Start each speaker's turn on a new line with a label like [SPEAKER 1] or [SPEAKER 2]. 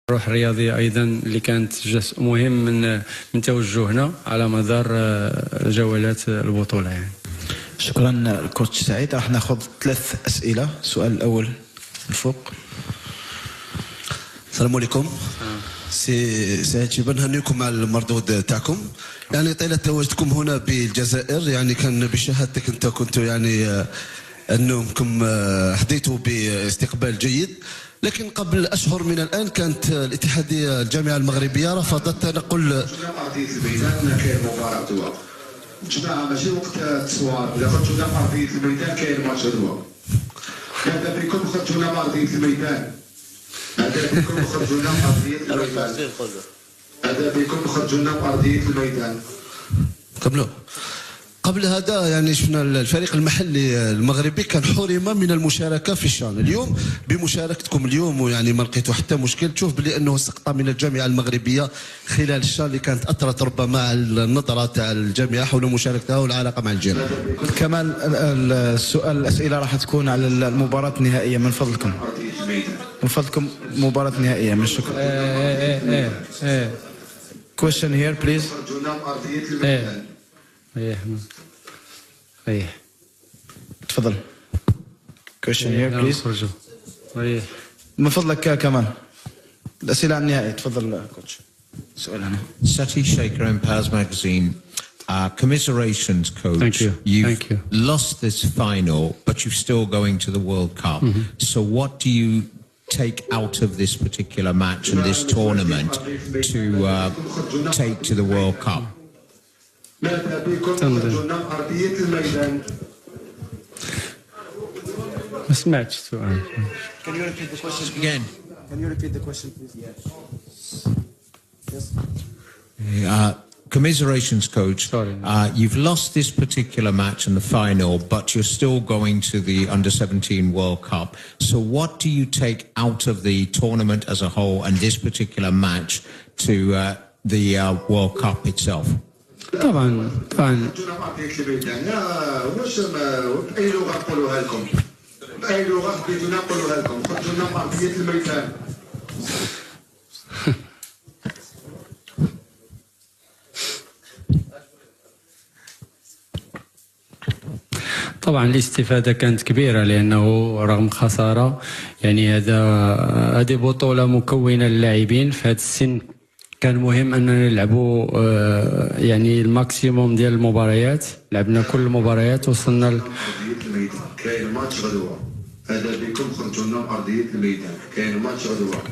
[SPEAKER 1] الروح الرياضية أيضا اللي كانت جزء مهم من توجهنا على مدار جولات البطولة يعني.
[SPEAKER 2] شكرا الكوتش سعيد. راح ناخذ 3 أسئلة. السؤال الأول من فوق.
[SPEAKER 3] السلام عليكم. سي سعيد شيبان، نهنيكم على المردود تاعكم. يعني طيلة تواجدكم هنا بالجزائر، يعني كان بشهادتك انت كنت يعني انكم حظيتوا باستقبال جيد، لكن قبل اشهر من الان كانت الاتحاديه الجامعه المغربيه رفضت تنقل
[SPEAKER 4] ارضيه الميدان. كاين مباراه دوا جماعه ماشي وقت التصوير، اذا خرجونا من ارضيه الميدان كاين ماتش دوا. هذا بكم خرجونا من ارضيه الميدان، هذا بكم خرجونا من ارضيه الميدان، هذا بكم خرجونا من ارضيه الميدان.
[SPEAKER 3] كملوا. قبل هذا يعني شفنا الفريق المحلي المغربي كان حرم من المشاركه في الشان. اليوم بمشاركتكم اليوم ويعني ما لقيتوا حتى مشكل، تشوف بلي انه سقط من الجامعه المغربيه خلال الشان اللي كانت اثرت ربما على النظره تاع الجامعه حول مشاركتها والعلاقه مع الجيران.
[SPEAKER 2] كمان السؤال الأسئلة راح تكون على المباراة النهائية من فضلكم. من فضلكم مباراة نهائية. من شكرا. Question here please. تفضل. Question here please. من فضلك كمان الأسئلة عن النهائي. تفضل كوتش. سؤال هنا.
[SPEAKER 5] Sati Shaker and Paz Magazine. Commiserations, coach.
[SPEAKER 1] Thank you.
[SPEAKER 5] You've
[SPEAKER 1] Thank you.
[SPEAKER 5] lost this final, but you're still going to the World Cup. So what do you take out of this particular match and this tournament to take to the World Cup?
[SPEAKER 4] ماذا بكم خرجونا من ارضيه الميدان؟
[SPEAKER 1] ما سمعتش السؤال.
[SPEAKER 2] Can you repeat the question
[SPEAKER 5] Again.
[SPEAKER 2] Can you repeat the question please? Yes.
[SPEAKER 5] Commiserations, coach.
[SPEAKER 1] Sorry.
[SPEAKER 5] You've lost this particular match in the final, but you're still going to the Under-17 World Cup. So what do you take out of the tournament as a whole and this particular match to the World Cup itself?
[SPEAKER 1] طبعا
[SPEAKER 4] واش باي لغه نقولوها لكم؟ باي لغه بغيتونا نقولوها لكم؟ خرجونا من ارضيه الميدان.
[SPEAKER 1] طبعا الاستفادة كانت كبيرة، لأنه رغم خسارة يعني هذه بطولة مكونة للاعبين في هذا السن. كان مهم أننا نلعبوا يعني الماكسيموم ديال المباريات. لعبنا كل المباريات، وصلنا
[SPEAKER 4] ارضيه الميدان كاين ماتش غدوه. هذا بكم خرجونا من ارضيه الميدان كاين ماتش غدوه.